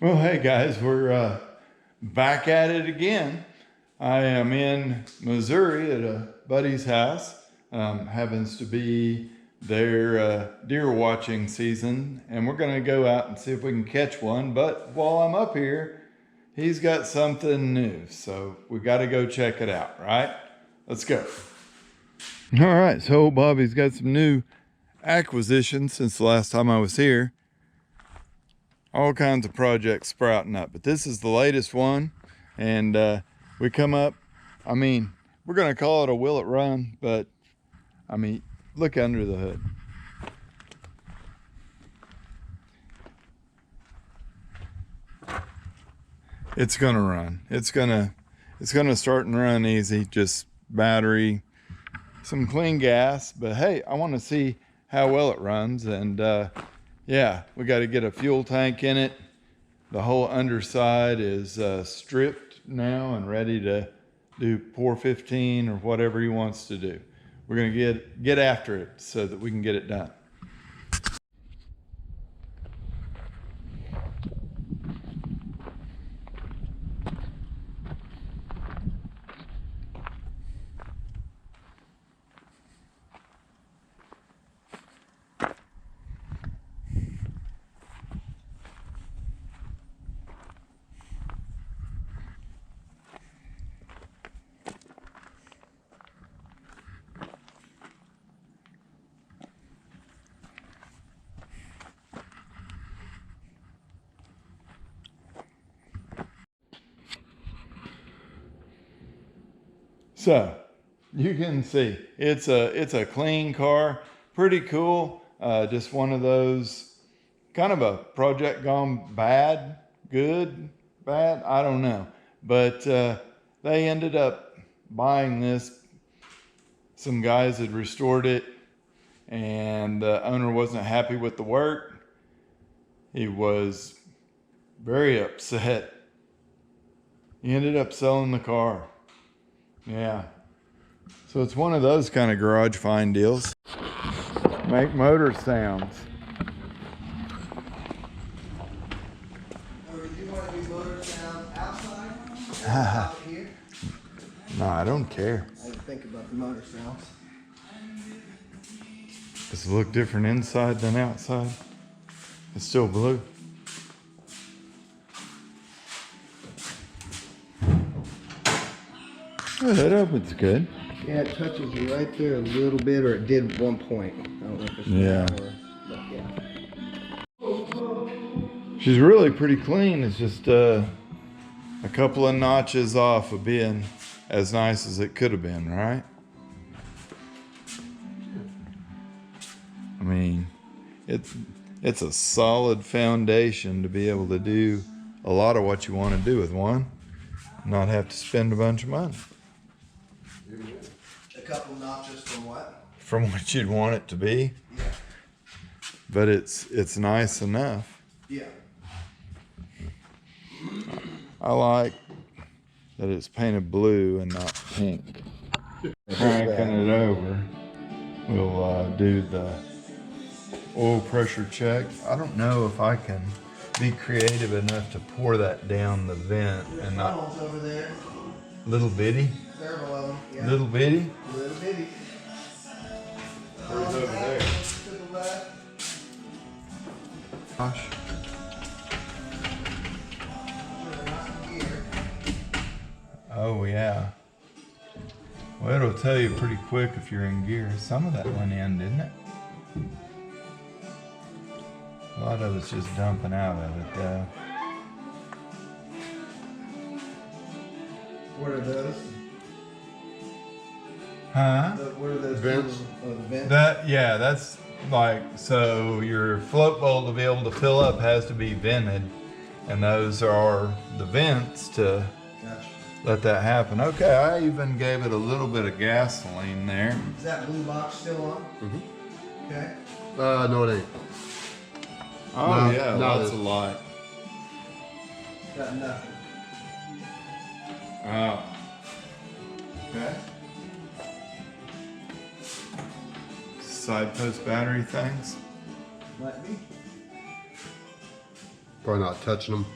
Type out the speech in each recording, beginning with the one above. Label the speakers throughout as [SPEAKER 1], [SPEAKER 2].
[SPEAKER 1] Well, hey guys, we're back at it again. I am in Missouri at a buddy's house. Happens to be their deer watching season, and we're gonna go out and see if we can catch one. But while I'm up here, he's got something new, so we gotta go check it out, right? Let's go. All right, so Bobby's got some new acquisitions since the last time I was here. All kinds of projects sprouting up, but this is the latest one. And we come up, I mean, we're gonna call it a will it run, but I mean, look under the hood. It's gonna run. It's gonna start and run easy, just battery, some clean gas. But hey, I want to see how well it runs. And yeah, we got to get a fuel tank in it. The whole underside is stripped now and ready to do pour 15 or whatever he wants to do. We're gonna get after it so that we can get it done. So you can see it's a clean car, pretty cool. Just one of those, kind of a project gone bad, good, bad, I don't know. But they ended up buying this. Some guys had restored it, and the owner wasn't happy with the work. He was very upset. He ended up selling the car. Yeah. So it's one of those kind of garage find deals. Make motor sounds.
[SPEAKER 2] Do you want to do motor sounds outside or out here?
[SPEAKER 1] No, I don't care.
[SPEAKER 2] I didn't think about the motor sounds.
[SPEAKER 1] Does it look different inside than outside? It's still blue. Oh, that opens good.
[SPEAKER 2] Yeah, it touches you right there a little bit, or it did at one point. I don't know if it's
[SPEAKER 1] Yeah.
[SPEAKER 2] now or, but yeah.
[SPEAKER 1] She's really pretty clean. It's just a couple of notches off of being as nice as it could have been, right? I mean, it's a solid foundation to be able to do a lot of what you want to do with one, not have to spend a bunch of money.
[SPEAKER 2] A couple notches from what?
[SPEAKER 1] From what you'd want it to be.
[SPEAKER 2] Yeah.
[SPEAKER 1] But it's nice enough.
[SPEAKER 2] Yeah.
[SPEAKER 1] I like that it's painted blue and not pink. Cranking it over, we'll do the oil pressure check. I don't know if I can be creative enough to pour that down the vent and not.
[SPEAKER 2] Funnels over there.
[SPEAKER 1] Little bitty?
[SPEAKER 2] Several of them. Yeah.
[SPEAKER 1] Little bitty?
[SPEAKER 2] Little bitty.
[SPEAKER 1] Where's over there?
[SPEAKER 2] To the left.
[SPEAKER 1] Gosh. Oh yeah. Well, it'll tell you pretty quick if you're in gear. Some of that went in, didn't it? A lot of it's just dumping out of it though.
[SPEAKER 2] What are those?
[SPEAKER 1] Huh?
[SPEAKER 2] What are those?
[SPEAKER 3] Vents?
[SPEAKER 2] Oh, the vents?
[SPEAKER 1] Yeah, that's like, so your float bowl to be able to fill up has to be vented. And those are the vents to
[SPEAKER 2] Gotcha.
[SPEAKER 1] let that happen. Okay, I even gave it a little bit of gasoline there.
[SPEAKER 2] Is that blue box still on?
[SPEAKER 3] Mm-hmm.
[SPEAKER 2] Okay.
[SPEAKER 3] No, it ain't.
[SPEAKER 1] Oh
[SPEAKER 3] No,
[SPEAKER 1] yeah,
[SPEAKER 3] no,
[SPEAKER 1] lots
[SPEAKER 3] it-
[SPEAKER 1] of light.
[SPEAKER 2] Got nothing.
[SPEAKER 1] Oh. Okay. Side post battery things.
[SPEAKER 2] Might be.
[SPEAKER 3] Probably not touching them.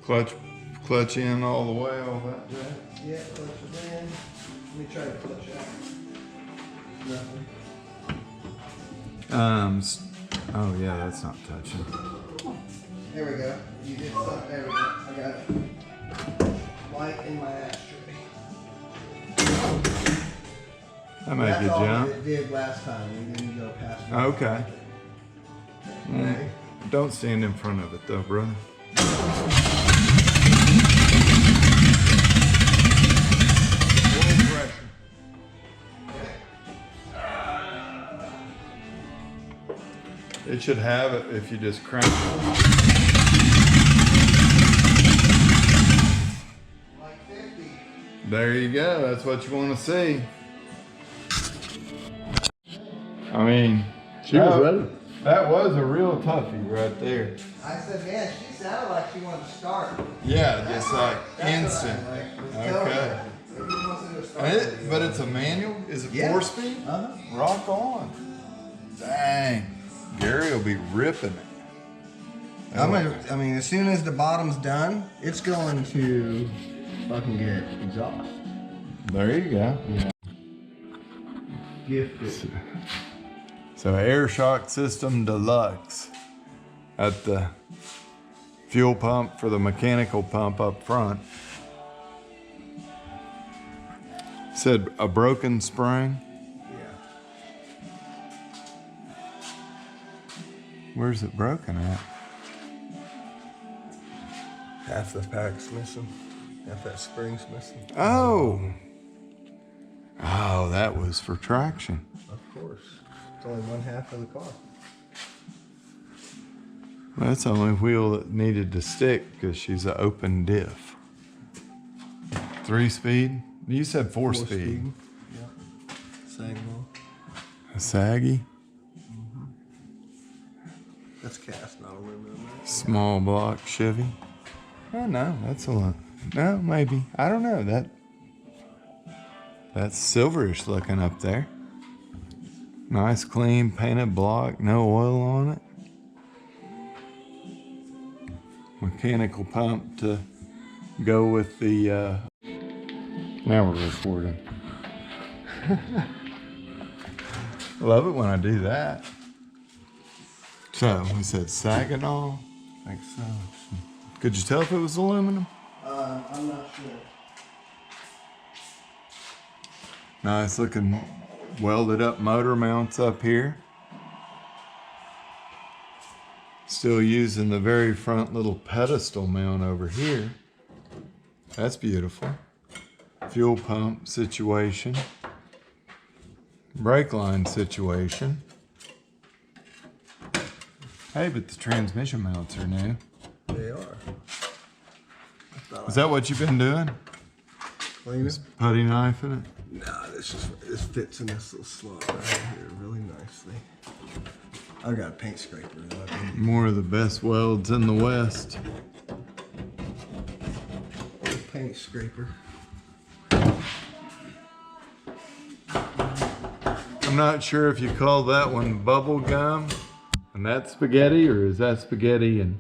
[SPEAKER 1] Clutch in all the way, all that jazz.
[SPEAKER 2] Yeah, clutch it in. Let me try to clutch out. Nothing.
[SPEAKER 1] Oh yeah, that's not touching.
[SPEAKER 2] There we go. You did something. There we go. I got it. Light in my ashtray.
[SPEAKER 1] That made a good
[SPEAKER 2] That's all
[SPEAKER 1] jump.
[SPEAKER 2] it did last time. We didn't go past it.
[SPEAKER 1] Okay.
[SPEAKER 2] Okay.
[SPEAKER 1] Don't stand in front of it though, brother. It should have it if you just crank it.
[SPEAKER 2] Like 50.
[SPEAKER 1] There you go. That's what you want to see. I mean,
[SPEAKER 3] She was ready.
[SPEAKER 1] That was a real toughie right there.
[SPEAKER 2] I said, man, she sounded like she wanted to start.
[SPEAKER 1] Yeah, just like
[SPEAKER 2] That's
[SPEAKER 1] instant.
[SPEAKER 2] what I, was telling
[SPEAKER 1] Okay.
[SPEAKER 2] her. So he wants to go start
[SPEAKER 1] And
[SPEAKER 2] with you.
[SPEAKER 1] but it's a manual? Is it
[SPEAKER 2] Yeah.
[SPEAKER 1] 4-speed?
[SPEAKER 2] Uh-huh.
[SPEAKER 1] Rock on. Dang. Gary will be ripping it.
[SPEAKER 2] I mean, as soon as the bottom's done, it's going to fucking get exhaust.
[SPEAKER 1] There you go.
[SPEAKER 2] Gifted.
[SPEAKER 1] So air shock system deluxe at the fuel pump for the mechanical pump up front. Said a broken spring.
[SPEAKER 2] Yeah.
[SPEAKER 1] Where's it broken at?
[SPEAKER 2] Half the pack's missing. Half that spring's missing.
[SPEAKER 1] Oh. Oh, that was for traction.
[SPEAKER 2] Of course. It's only one half of the car.
[SPEAKER 1] That's the only wheel that needed to stick because she's an open diff. 3-speed? You said 4-speed.
[SPEAKER 2] Yep. Sagwell.
[SPEAKER 1] A saggy?
[SPEAKER 2] That's cast, not aluminum.
[SPEAKER 1] Small block Chevy. Oh no, that's a lot. No, maybe. I don't know. That's silverish looking up there. Nice clean painted block, no oil on it. Mechanical pump to go with the now we're recording. Love it when I do that. So we said Saginaw. I think so. Could you tell if it was aluminum?
[SPEAKER 2] I'm not sure.
[SPEAKER 1] Nice looking welded up motor mounts up here. Still using the very front little pedestal mount over here. That's beautiful. Fuel pump situation. Brake line situation. Hey, but the transmission mounts are new.
[SPEAKER 2] They are.
[SPEAKER 1] Is that what you've been doing?
[SPEAKER 2] Clean it?
[SPEAKER 1] Putty knife in it?
[SPEAKER 2] Nah, this fits in this little slot right here really nicely. I got a paint scraper.
[SPEAKER 1] More of the best welds in the West.
[SPEAKER 2] Paint scraper.
[SPEAKER 1] I'm not sure if you call that one bubble gum and that spaghetti, or is that spaghetti and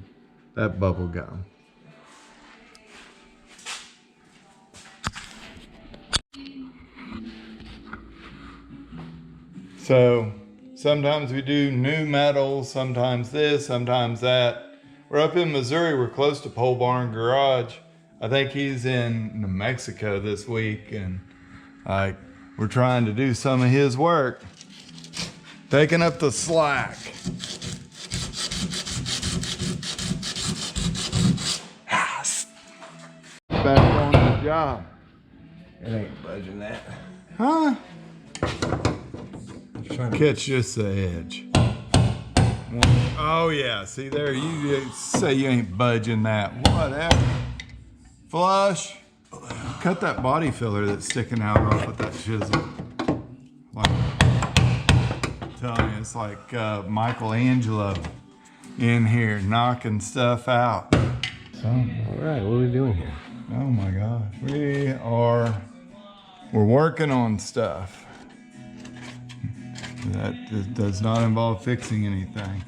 [SPEAKER 1] that bubble gum? So sometimes we do new metal, sometimes this, sometimes that. We're up in Missouri, we're close to Pole Barn Garage. I think he's in New Mexico this week, and like we're trying to do some of his work. Taking up the slack. Back on the job.
[SPEAKER 2] It ain't budging that.
[SPEAKER 1] Huh?
[SPEAKER 2] Trying to
[SPEAKER 1] Catch just the edge. Oh yeah, see there, you say you ain't budging that. Whatever. Flush. Cut that body filler that's sticking out off with that chisel. Like, I'm telling you, it's like Michelangelo in here knocking stuff out. So,
[SPEAKER 2] All right, what are we doing here?
[SPEAKER 1] oh my gosh, we're working on stuff. That does not involve fixing anything.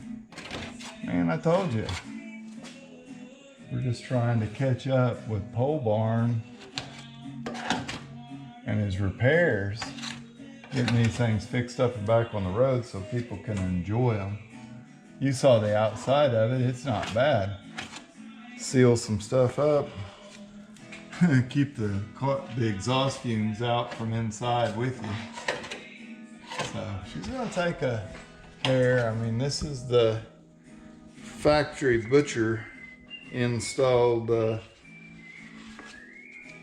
[SPEAKER 1] Man, I told you. We're just trying to catch up with Pole Barn and his repairs, getting these things fixed up and back on the road so people can enjoy them. You saw the outside of it, it's not bad. Seal some stuff up, keep the exhaust fumes out from inside with you. So she's gonna take care. I mean, this is the factory butcher installed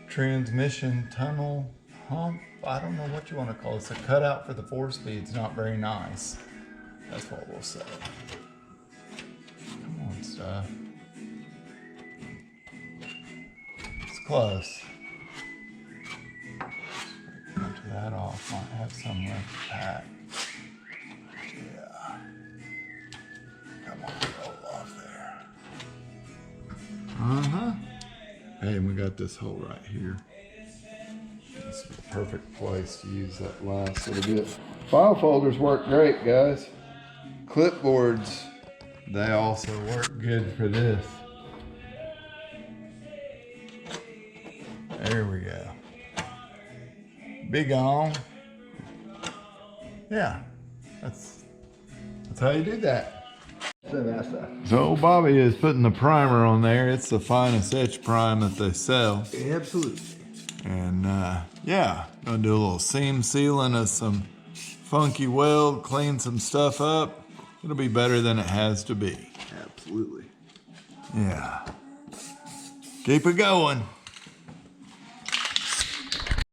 [SPEAKER 1] transmission tunnel hump. I don't know what you want to call it. It's a cutout for the 4-speed's not very nice. That's what we'll say. Come on, stuff. It's close. Bunch of that off. Might have some left to pack. Yeah. Come on, roll off there. Hey, and we got this hole right here. This is the perfect place to use that last little bit. File folders work great, guys. Clipboards, they also work good for this. There we go. Big on. Yeah, that's how you do that. So Bobby is putting the primer on there. It's the finest etch prime that they sell.
[SPEAKER 2] Absolutely.
[SPEAKER 1] And yeah, gonna do a little seam sealing of some funky weld, clean some stuff up. It'll be better than it has to be.
[SPEAKER 2] Absolutely.
[SPEAKER 1] Yeah. Keep it going.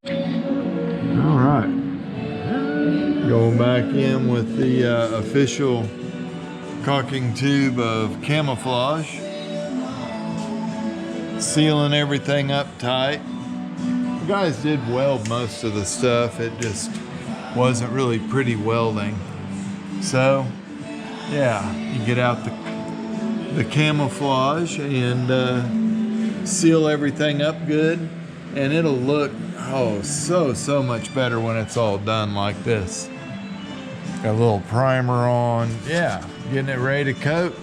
[SPEAKER 1] All right. Going back in with the official caulking tube of camouflage. Sealing everything up tight. The guys did weld most of the stuff. It just wasn't really pretty welding. So, yeah, you get out the camouflage and seal everything up good, and it'll look so much better when it's all done like this. Got a little primer on. Yeah, getting it ready to coat.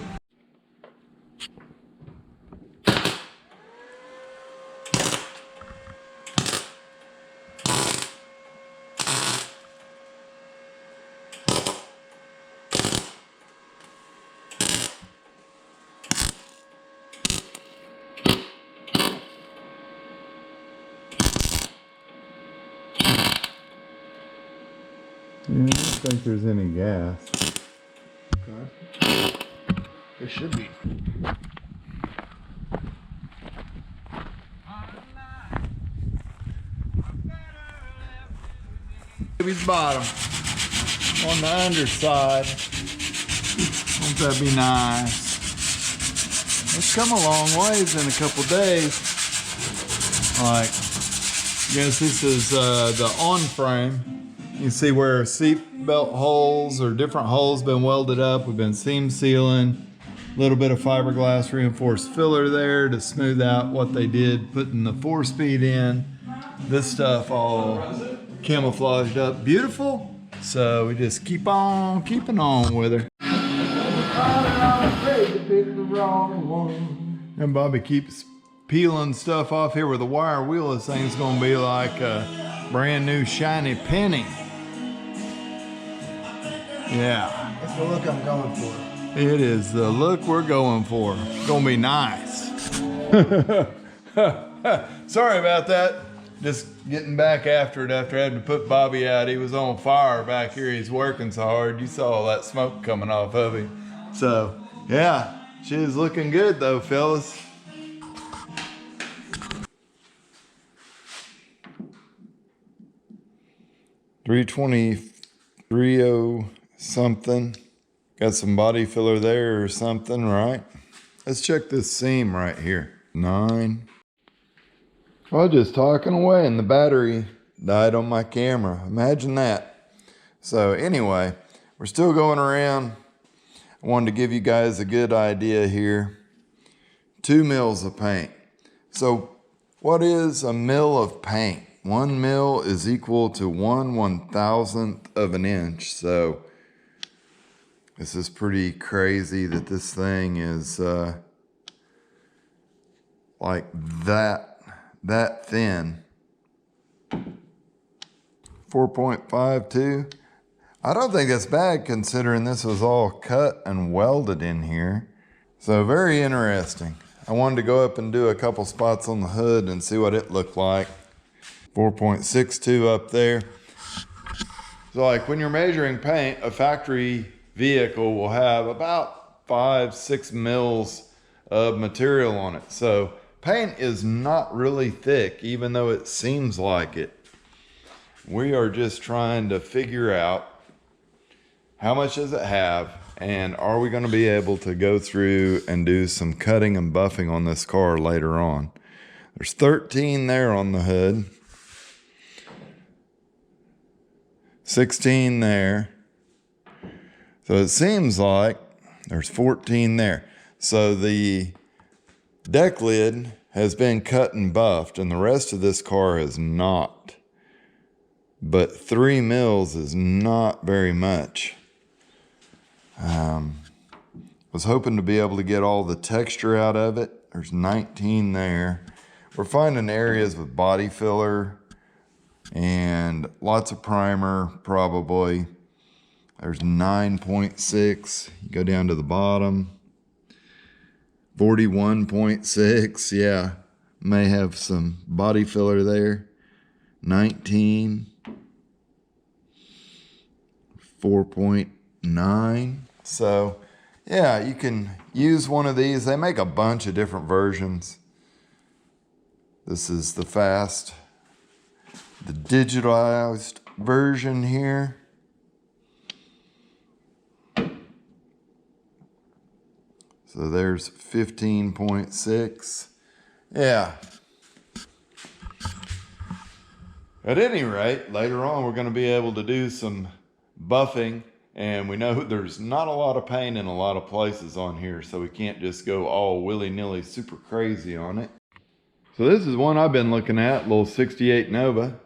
[SPEAKER 1] Yeah, I don't think there's any gas.
[SPEAKER 2] Okay. There should be.
[SPEAKER 1] Chevy's bottom on the underside. Won't that be nice? It's come a long ways in a couple days. Like, I guess this is the on frame. You can see where seat belt holes or different holes been welded up. We've been seam sealing. A little bit of fiberglass reinforced filler there to smooth out what they did putting the 4-speed in. This stuff all camouflaged up beautiful. So we just keep on keeping on with her. And Bobby keeps peeling stuff off here with a wire wheel. This thing's gonna be like a brand new shiny penny. Yeah.
[SPEAKER 2] That's the look I'm going for.
[SPEAKER 1] It is the look we're going for. It's gonna be nice. Sorry about that. Just getting back after it after having to put Bobby out. He was on fire back here. He's working so hard. You saw all that smoke coming off of him. So, yeah, she's looking good though, fellas. $323.00 something. Got some body filler there or something, right? Let's check this seam right here. 9. Well, just talking away and the battery died on my camera. Imagine that. So anyway, we're still going around. I wanted to give you guys a good idea here. 2 mils of paint. So what is a mil of paint? 1 mil is equal to 1/1000th of an inch. So this is pretty crazy that this thing is like that thin. 4.52. I don't think that's bad considering this was all cut and welded in here. So very interesting. I wanted to go up and do a couple spots on the hood and see what it looked like. 4.62 up there. So like when you're measuring paint, a factory vehicle will have about 5-6 mils of material on it. So paint is not really thick, even though it seems like it. We are just trying to figure out how much does it have, and are we going to be able to go through and do some cutting and buffing on this car later on. There's 13 there on the hood. 16 there. So it seems like there's 14 there. So the deck lid has been cut and buffed, and the rest of this car is not. But 3 mils is not very much. Was hoping to be able to get all the texture out of it. There's 19 there. We're finding areas with body filler and lots of primer probably. There's 9.6. You go down to the bottom. 41.6. Yeah, may have some body filler there. 19. 4.9. So yeah, you can use one of these. They make a bunch of different versions. This is the digitalized version here. So there's 15.6. Yeah. At any rate, later on we're going to be able to do some buffing, and we know there's not a lot of paint in a lot of places on here, so we can't just go all willy-nilly super crazy on it. So this is one I've been looking at, little 68 Nova.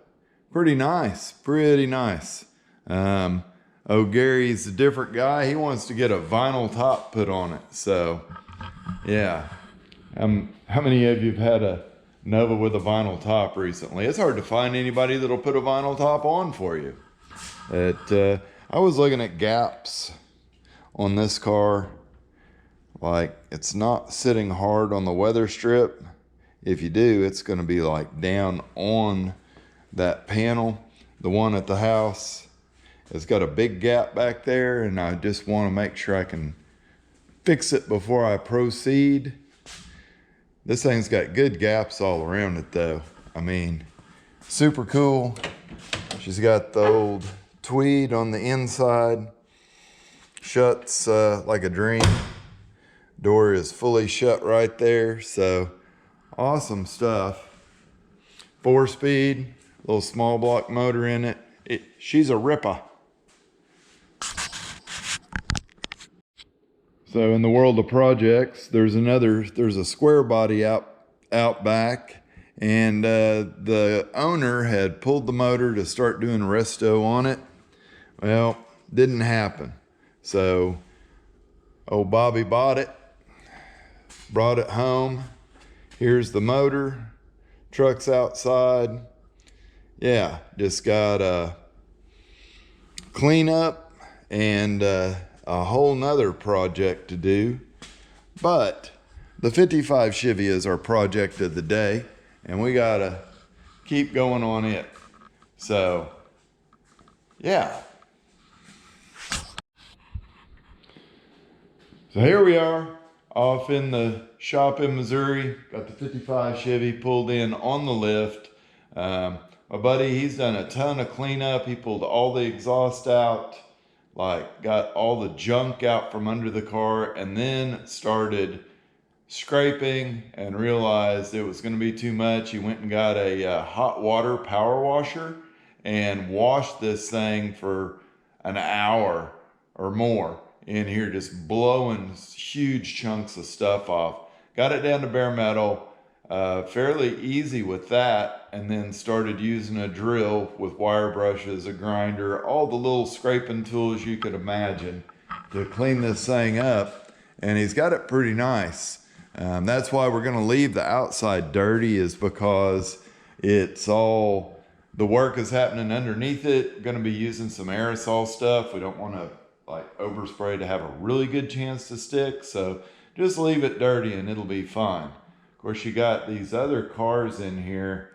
[SPEAKER 1] Pretty nice, pretty nice. Gary's a different guy. He wants to get a vinyl top put on it. So yeah, how many of you have had a Nova with a vinyl top recently? It's hard to find anybody that'll put a vinyl top on for you. I was looking at gaps on this car. Like, it's not sitting hard on the weather strip. If you do, it's going to be like down on that panel. The one at the house has got a big gap back there, and I just want to make sure I can fix it before I proceed. This thing's got good gaps all around it though. I mean, super cool. She's got the old tweed on the inside. Shuts like a dream. Door is fully shut right there. So awesome stuff. 4-speed, little small block motor in it. She's a ripper. So in the world of projects, there's a square body out back, and the owner had pulled the motor to start doing resto on it. Well, didn't happen. So old Bobby bought it, brought it home. Here's the motor, truck's outside. Yeah, just got a cleanup and a whole nother project to do. But the 55 Chevy is our project of the day, and we gotta keep going on it. So yeah. So here we are off in the shop in Missouri. Got the 55 Chevy pulled in on the lift. My buddy, he's done a ton of cleanup. He pulled all the exhaust out, like got all the junk out from under the car, and then started scraping and realized it was going to be too much. He went and got a hot water power washer and washed this thing for an hour or more in here, just blowing huge chunks of stuff off. Got it down to bare metal, fairly easy with that, and then started using a drill with wire brushes, a grinder, all the little scraping tools you could imagine to clean this thing up. And he's got it pretty nice. That's why we're going to leave the outside dirty, is because it's all, the work is happening underneath it. Going to be using some aerosol stuff. We don't want to like overspray to have a really good chance to stick. So just leave it dirty and it'll be fine. Of course, you got these other cars in here.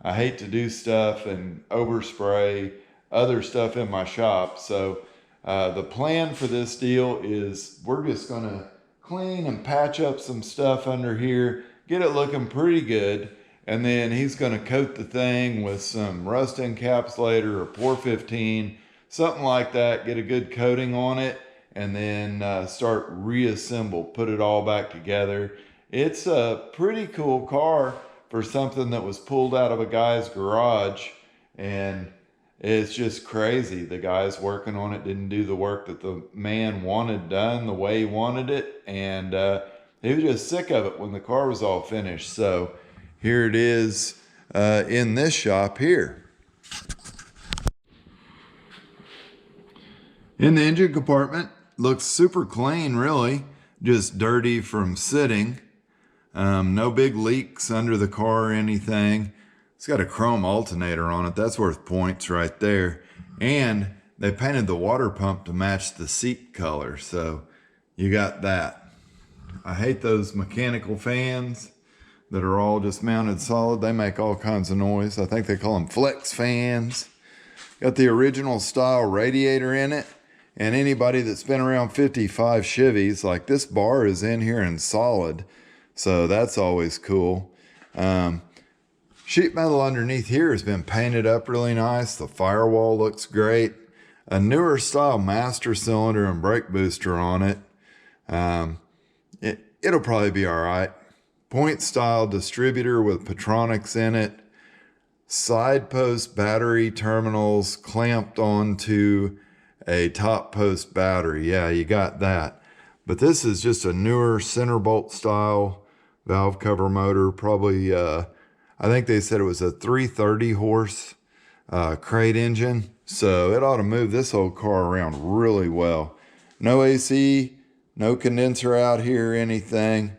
[SPEAKER 1] I hate to do stuff and overspray other stuff in my shop. So the plan for this deal is we're just going to clean and patch up some stuff under here, get it looking pretty good, and then he's going to coat the thing with some rust encapsulator or Pour 15, something like that, get a good coating on it, and then start reassemble, put it all back together. It's a pretty cool car for something that was pulled out of a guy's garage, and it's just crazy. The guys working on it didn't do the work that the man wanted done the way he wanted it. And he was just sick of it when the car was all finished. So here it is in this shop here. In the engine compartment, looks super clean, really. Just dirty from sitting. No big leaks under the car or anything. It's got a chrome alternator on it. That's worth points right there. And they painted the water pump to match the seat color. So you got that. I hate those mechanical fans that are all just mounted solid. They make all kinds of noise. I think they call them flex fans. Got the original style radiator in it. And anybody that's been around 55 Chevys, like this bar is in here and solid. So that's always cool. Sheet metal underneath here has been painted up really nice. The firewall looks great. A newer style master cylinder and brake booster on it. It'll probably be all right. Point style distributor with Patronics in it. Side post battery terminals clamped onto a top post battery. Yeah, you got that. But this is just a newer center bolt style valve cover motor. Probably, I think they said it was a 330 horse crate engine. So it ought to move this old car around really well. No AC, no condenser out here or anything.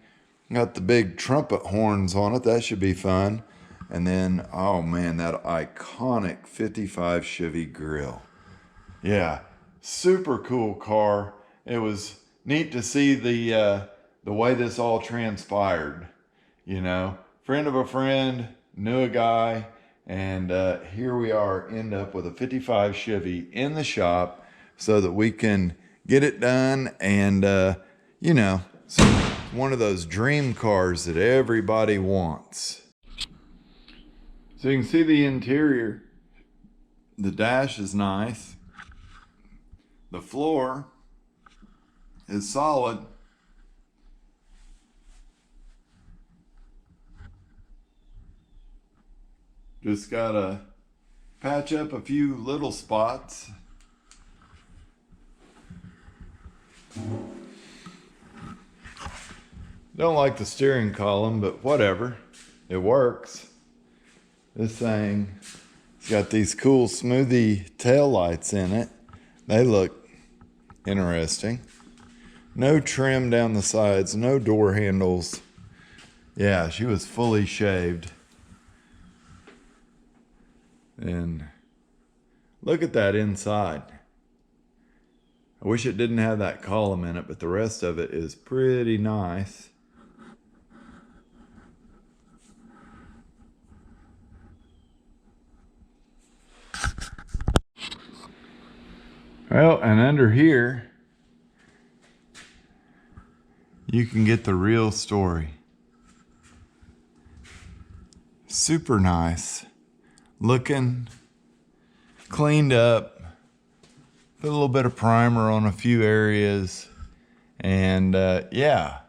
[SPEAKER 1] Got the big trumpet horns on it. That should be fun. And then, oh man, that iconic 55 Chevy grill. Yeah, super cool car. It was neat to see the way this all transpired. You know, friend of a friend, knew a guy, and here we are, end up with a 55 Chevy in the shop so that we can get it done. And, you know, it's one of those dream cars that everybody wants. So you can see the interior. The dash is nice. The floor is solid. Just gotta patch up a few little spots. Don't like the steering column, but whatever. It works. This thing, it's got these cool smoothie tail lights in it. They look interesting. No trim down the sides, no door handles. Yeah, she was fully shaved. And look at that inside. I wish it didn't have that column in it, but the rest of it is pretty nice. Well, and under here, you can get the real story. Super nice. Looking, cleaned up. Put a little bit of primer on a few areas. And yeah,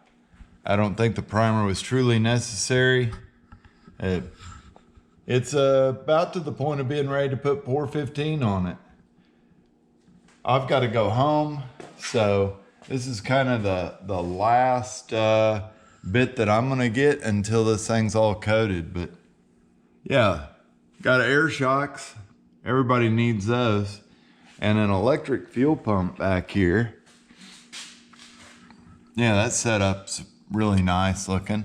[SPEAKER 1] I don't think the primer was truly necessary. It's about to the point of being ready to put Pour 15 on it. I've got to go home, so this is kind of the last bit that I'm gonna get until this thing's all coated. But yeah, got air shocks. Everybody needs those. And an electric fuel pump back here. Yeah, that setup's really nice looking.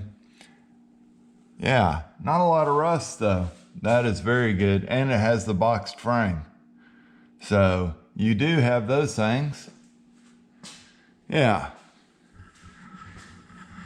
[SPEAKER 1] Yeah, not a lot of rust though. That is very good. And it has the boxed frame. So you do have those things. Yeah.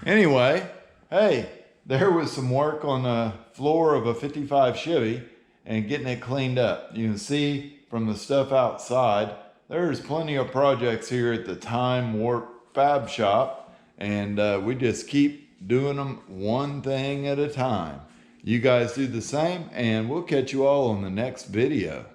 [SPEAKER 1] Anyway, hey, there was some work on the floor of a 55 Chevy and getting it cleaned up. You can see from the stuff outside, there's plenty of projects here at the Time Warp Fabshop, and we just keep doing them one thing at a time. You guys do the same, and we'll catch you all on the next video.